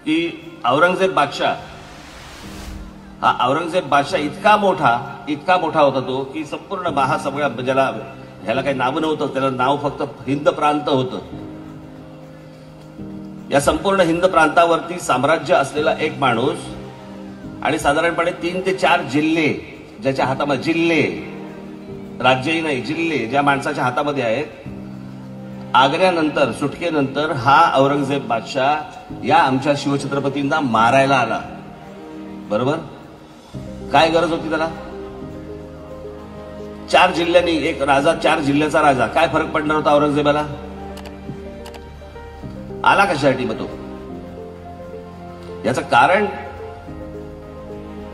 की औरंगजेब बादशाह हा औरंगजेब बादशाह इतका मोठा होता तो की संपूर्ण महासगळ्या ज्याला ह्याला काही नाव नव्हतं, त्याला नाव फक्त हिंद प्रांत होतं. या संपूर्ण हिंद प्रांतावरती साम्राज्य असलेला एक माणूस आणि साधारणपणे 3 ते 4 जिल्हे ज्याच्या हातामध्ये, जिल्हे राज्यही नाही, जिल्हे ज्या माणसाच्या हातामध्ये आहेत. आग्र्यानंतर, सुटकेनंतर हा औरंगजेब बादशाह या आमच्या शिवछत्रपतींना मारायला आला. बरोबर? काय गरज होती त्याला? 4 जिल्ह्यांनी एक राजा, 4 जिल्ह्याचा राजा, काय फरक पडणार होता औरंगजेबाला? आला कशासाठी मग तो? याचं कारण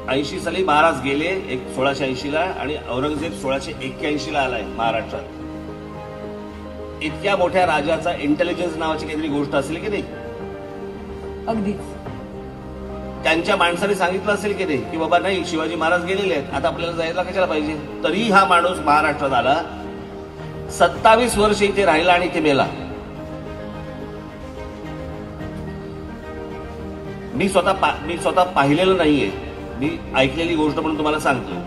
80 साली महाराज गेले 1680 ला आणि औरंगजेब 1681 ला आलाय महाराष्ट्रात. इतक्या मोठ्या राजाचा इंटेलिजन्स नावाची काहीतरी गोष्ट असेल की नाही? अगदीच. त्यांच्या माणसाने सांगितलं असेल की नाही की बाबा नाही, शिवाजी महाराज गेलेले आहेत, आता आपल्याला जायला कशाला पाहिजे? तरी हा माणूस महाराष्ट्रात आला, 27 वर्ष इथे राहिला आणि इथे मेला. मी स्वतः पाहिलेलं नाहीये, मी ऐकलेली गोष्ट म्हणून तुम्हाला सांगतो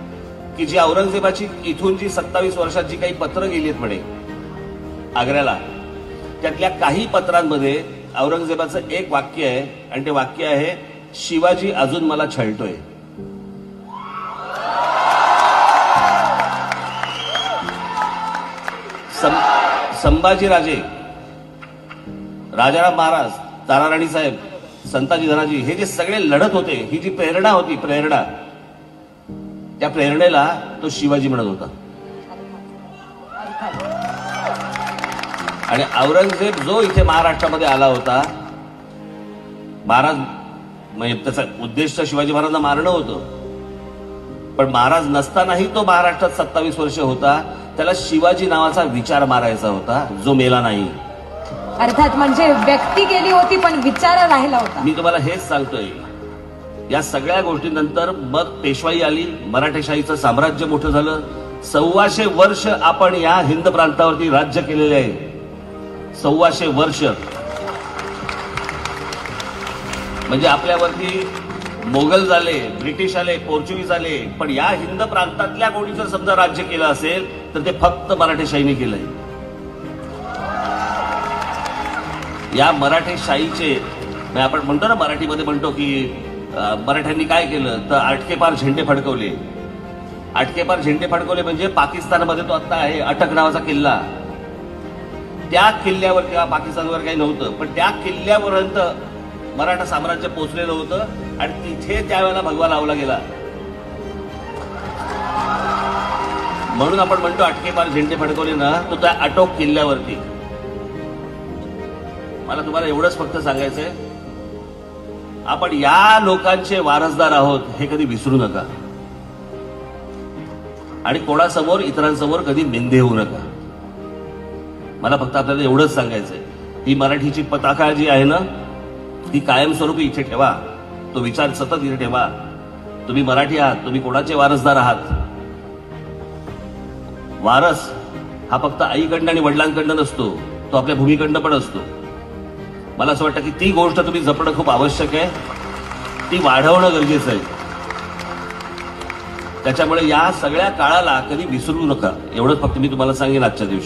की जी औरंगजेबाची इथून जी 27 वर्षात जी काही पत्र गेली आहेत म्हणे आग्र्याला, त्यातल्या काही पत्रांमध्ये औरंगजेबाचं एक वाक्य आहे आणि ते वाक्य आहे, शिवाजी अजून मला छळतोय. संभाजीराजे, राजाराम महाराज, ताराराणी साहेब, संताजी धनाजी, हे जे सगळे लढत होते, ही जी प्रेरणा होती, प्रेरणा, त्या प्रेरणेला तो शिवाजी म्हणत होता. आणि औरंगजेब जो इथे महाराष्ट्रामध्ये आला होता, महाराज म्हणजे त्याचा उद्देश शिवाजी महाराजांना मारणं होतं, पण महाराज नसतानाही तो महाराष्ट्रात 27 वर्ष होता. त्याला शिवाजी नावाचा विचार मारायचा होता, जो मेला नाही. अर्थात म्हणजे व्यक्ती गेली होती पण विचार राहिला होता. मी तुम्हाला हेच सांगतोय. या सगळ्या गोष्टींनंतर मग पेशवाई आली, मराठेशाहीचं साम्राज्य मोठं झालं. 125 वर्ष आपण या हिंद प्रांतावरती राज्य केलेले आहे. 125 वर्ष म्हणजे आपल्यावरती मोगल झाले, ब्रिटिश आले, पोर्चुगीज आले, पण या हिंद प्रांतातल्या कोणी जर समजा राज्य केलं असेल तर ते फक्त मराठेशाहीने केलंय. या मराठेशाहीचे आपण म्हणतो ना, मराठीमध्ये म्हणतो की मराठ्यांनी काय केलं तर आटकेपार झेंडे फडकवले. आटकेपार झेंडे फडकवले म्हणजे पाकिस्तानमध्ये तो आता आहे अटक नावाचा किल्ला, त्या किल्ल्यावर, किंवा पाकिस्तानवर काही नव्हतं, पण त्या किल्ल्यापर्यंत मराठा साम्राज्य पोहोचलेलं होतं आणि तिथे त्यावेळेला भगवा लावला गेला. म्हणून आपण म्हणतो अटकेपार झेंडे फडकवले ना, तो त्या अटोक किल्ल्यावरती. मला तुम्हाला एवढंच फक्त सांगायचंय, आपण या लोकांचे वारसदार आहोत हे कधी विसरू नका. आणि कोणासमोर, इतरांसमोर कधी निंदे होऊ नका. मला फक्त आपल्याला एवढंच सांगायचंय. ही मराठीची पताका जी आहे ना, ती कायमस्वरूपी इथे ठेवा. तो विचार सतत इथे ठेवा. तुम्ही मराठी आहात, तुम्ही कोणाचे वारसदार आहात? वारस हा फक्त आईकडनं आणि वडिलांकडनं नसतो, तो आपल्या भूमीकडनं पण असतो. मला असं वाटतं की ती गोष्ट तुम्ही जपणं खूप आवश्यक आहे, ती वाढवणं गरजेचं आहे. त्याच्यामुळे या सगळ्या काळाला कधी विसरू नका. एवढंच फक्त मी तुम्हाला सांगेन आजच्या दिवशी.